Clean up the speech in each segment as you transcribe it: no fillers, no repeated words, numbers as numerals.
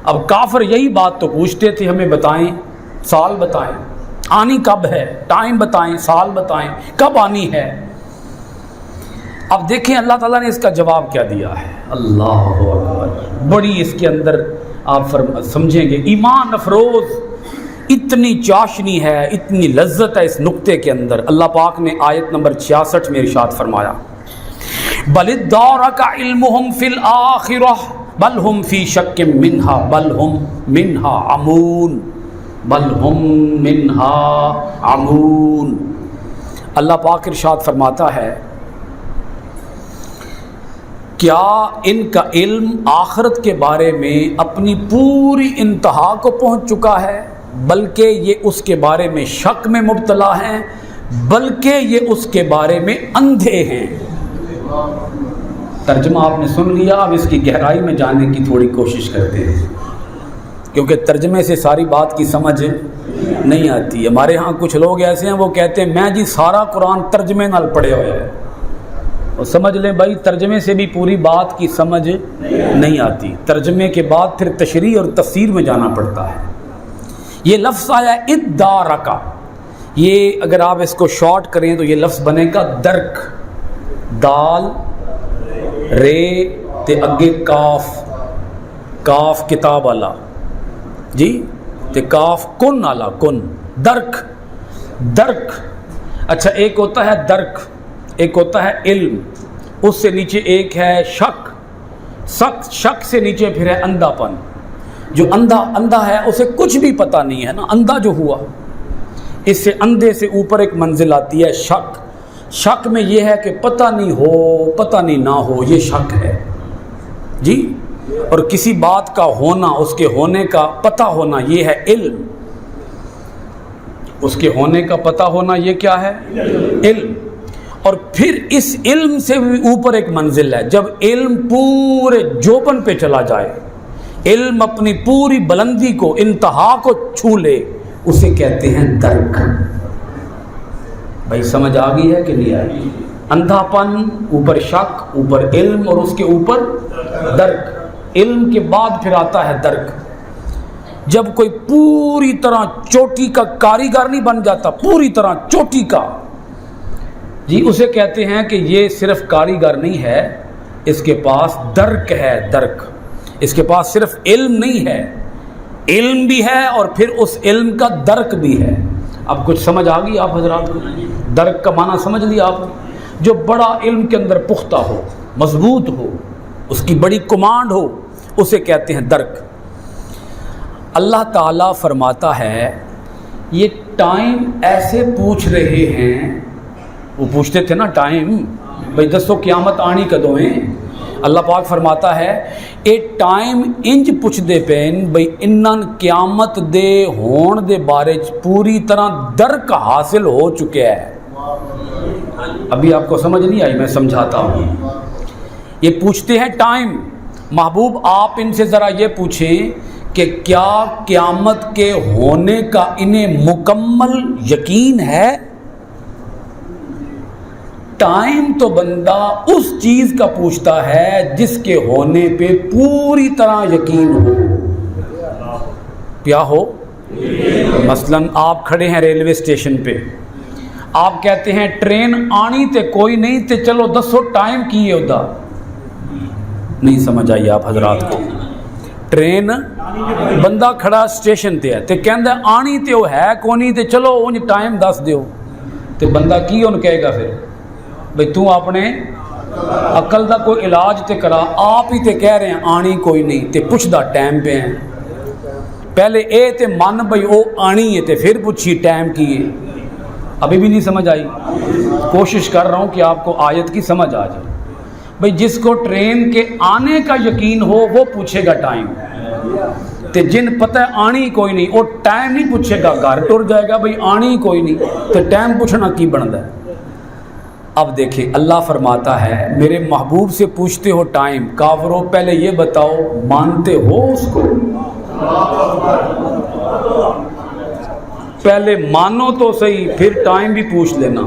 اب کافر یہی بات تو پوچھتے تھے، ہمیں بتائیں، سال بتائیں، آنی کب ہے، ٹائم بتائیں، سال بتائیں، کب آنی ہے۔ اب دیکھیں اللہ تعالیٰ نے اس کا جواب کیا دیا ہے۔ اللہ اکبر، بڑی اس کے اندر آپ سمجھیں گے ایمان افروز، اتنی چاشنی ہے، اتنی لذت ہے اس نقطے کے اندر۔ اللہ پاک نے آیت نمبر 66 میں ارشاد فرمایا، بل ادارک علمہم فی الآخرہ بل ہم فی شک منہا بل ہم منہا عمون، بل ہم منہا عمون۔ اللہ پاک ارشاد فرماتا ہے، کیا ان کا علم آخرت کے بارے میں اپنی پوری انتہا کو پہنچ چکا ہے، بلکہ یہ اس کے بارے میں شک میں مبتلا ہیں، بلکہ یہ اس کے بارے میں اندھے ہیں۔ ترجمہ آپ نے سن لیا، اب اس کی گہرائی میں جانے کی تھوڑی کوشش کرتے ہیں، کیونکہ ترجمے سے ساری بات کی سمجھ نہیں آتی۔ ہمارے ہاں کچھ لوگ ایسے ہیں وہ کہتے ہیں میں جی سارا قرآن ترجمے نال پڑھے ہوئے ہیں، اور سمجھ لیں بھائی ترجمے سے بھی پوری بات کی سمجھ نہیں آتی، ترجمے کے بعد پھر تشریح اور تفسیر میں جانا پڑتا ہے۔ یہ لفظ آیا ادارکا، یہ اگر آپ اس کو شارٹ کریں تو یہ لفظ بنے گا درک، دال رے تے اگے کاف، کاف کتاب والا جی تے کاف کن والا کن، درک درک۔ اچھا ایک ہوتا ہے درک، ایک ہوتا ہے علم، اس سے نیچے ایک ہے شک، شک سے نیچے پھر ہے اندھا پن۔ جو اندھا ہے اسے کچھ بھی پتہ نہیں ہے نا، اندھا جو ہوا، اس سے اندھے سے اوپر ایک منزل آتی ہے شک۔ شک میں یہ ہے کہ پتہ نہیں ہو پتہ نہیں نہ ہو، یہ شک ہے جی۔ اور کسی بات کا ہونا، اس کے ہونے کا پتہ ہونا، یہ ہے علم۔ اس کے ہونے کا پتہ ہونا یہ کیا ہے؟ علم۔ اور پھر اس علم سے بھی اوپر ایک منزل ہے، جب علم پورے جوبن پہ چلا جائے، علم اپنی پوری بلندی کو، انتہا کو چھو لے، اسے کہتے ہیں درک۔ بھائی سمجھ آ گئی ہے کہ نہیں آئی؟ اندھا پن، اوپر شک، اوپر علم، اور اس کے اوپر درک۔ علم کے بعد پھر آتا ہے درک۔ جب کوئی پوری طرح چوٹی کا کاریگر نہیں بن جاتا، پوری طرح چوٹی کا جی، اسے کہتے ہیں کہ یہ صرف کاریگر نہیں ہے، اس کے پاس درک ہے، درک۔ اس کے پاس صرف علم نہیں ہے، علم بھی ہے اور پھر اس علم کا درک بھی ہے۔ اب کچھ سمجھ آ گئی آپ حضرات کو؟ درک کا معنی سمجھ لیا آپ نے؟ جو بڑا علم کے اندر پختہ ہو، مضبوط ہو، اس کی بڑی کمانڈ ہو، اسے کہتے ہیں درک۔ اللہ تعالیٰ فرماتا ہے یہ ٹائم ایسے پوچھ رہے ہیں، وہ پوچھتے تھے نا ٹائم، بھئی دسو قیامت آنی کدوں ہیں؟ اللہ پاک فرماتا ہے اے ٹائم انج پوچھ دے پین بھئی انن قیامت دے ہون دے بارے پوری طرح درک حاصل ہو چکے ہے۔ ابھی آپ کو سمجھ نہیں آئی، میں سمجھاتا ہوں۔ یہ پوچھتے ہیں ٹائم، محبوب آپ ان سے ذرا یہ پوچھیں کہ کیا قیامت کے ہونے کا انہیں مکمل یقین ہے؟ ٹائم تو بندہ اس چیز کا پوچھتا ہے جس کے ہونے پہ پوری طرح یقین ہو۔ کیا ہو؟ مثلا آپ کھڑے ہیں ریلوے اسٹیشن پہ، آپ کہتے ہیں ٹرین آنی تے کوئی نہیں تے چلو دسو ٹائم کی ہے ادا۔ نہیں سمجھ آئی آپ حضرات کو؟ ٹرین بندہ کھڑا اسٹیشن تے ہے تے کہندا آنی تے وہ ہے کونی تے چلو انج ٹائم دس دیو، تے بندہ کی ان کہے گا پھر بھئی تو اپنے عقل دا کوئی علاج تے کرا، آپ ہی تے کہہ رہے ہیں آنی کوئی نہیں تے پوچھدا ٹائم پہ ہیں۔ پہلے اے تے من بھئی او آنی ہے تے پھر پوچھی ٹائم کی ہے۔ ابھی بھی نہیں سمجھ آئی؟ کوشش کر رہا ہوں کہ آپ کو آیت کی سمجھ آ جائے۔ بھئی جس کو ٹرین کے آنے کا یقین ہو وہ پوچھے گا ٹائم، تے جن پتہ ہے آنی کوئی نہیں وہ ٹائم نہیں پوچھے گا، گھر ٹر جائے گا بھئی آنی کوئی نہیں تے ٹائم پوچھنا کی بنتا ہے۔ اب دیکھیں اللہ فرماتا ہے میرے محبوب سے پوچھتے ہو ٹائم، کافروں پہلے یہ بتاؤ مانتے ہو اس کو؟ پہلے مانو تو صحیح، پھر ٹائم بھی پوچھ لینا۔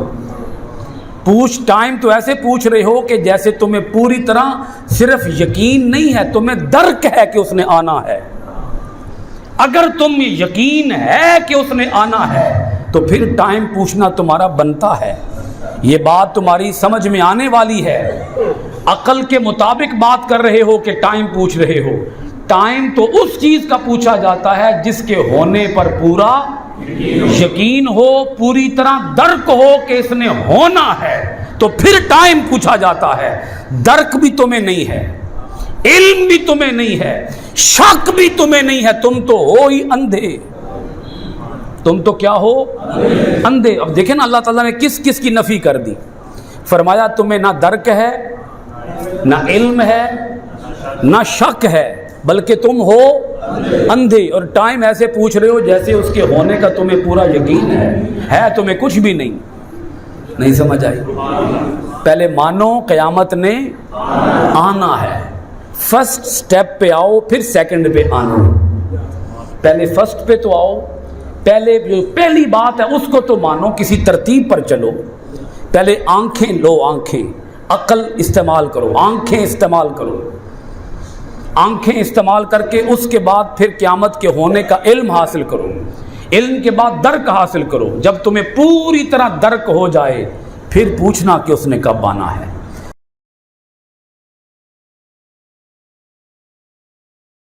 پوچھ ٹائم تو ایسے پوچھ رہے ہو کہ جیسے تمہیں پوری طرح صرف یقین نہیں ہے، تمہیں درک ہے کہ اس نے آنا ہے۔ اگر تم یقین ہے کہ اس نے آنا ہے تو پھر ٹائم پوچھنا تمہارا بنتا ہے. یہ بات تمہاری سمجھ میں آنے والی ہے. عقل کے مطابق بات کر رہے ہو کہ ٹائم پوچھ رہے ہو. ٹائم تو اس چیز کا پوچھا جاتا ہے جس کے ہونے پر پورا یقین ہو, پوری طرح درک ہو کہ اس نے ہونا ہے, تو پھر ٹائم پوچھا جاتا ہے. درک بھی تمہیں نہیں ہے, علم بھی تمہیں نہیں ہے, شک بھی تمہیں نہیں ہے, تم تو ہو ہی اندھے. تم تو کیا ہو؟ اندھے. اب دیکھیں نا اللہ تعالیٰ نے کس کس کی نفی کر دی. فرمایا تمہیں نہ درک ہے, نہ علم ہے, نہ شک ہے, بلکہ تم ہو اندھے. اور ٹائم ایسے پوچھ رہے ہو جیسے اس کے ہونے کا تمہیں پورا یقین ہے تمہیں کچھ بھی نہیں. نہیں سمجھ آئی؟ پہلے مانو قیامت نے آنا ہے. فرسٹ سٹیپ پہ آؤ, پھر سیکنڈ پہ آنا. پہلے فرسٹ پہ تو آؤ, پہلے جو پہلی بات ہے اس کو تو مانو, کسی ترتیب پر چلو. پہلے آنکھیں لو, آنکھیں, عقل استعمال کرو, آنکھیں استعمال کرو. آنکھیں استعمال کر کے اس کے بعد پھر قیامت کے ہونے کا علم حاصل کرو. علم کے بعد درک حاصل کرو. جب تمہیں پوری طرح درک ہو جائے پھر پوچھنا کہ اس نے کب آنا ہے.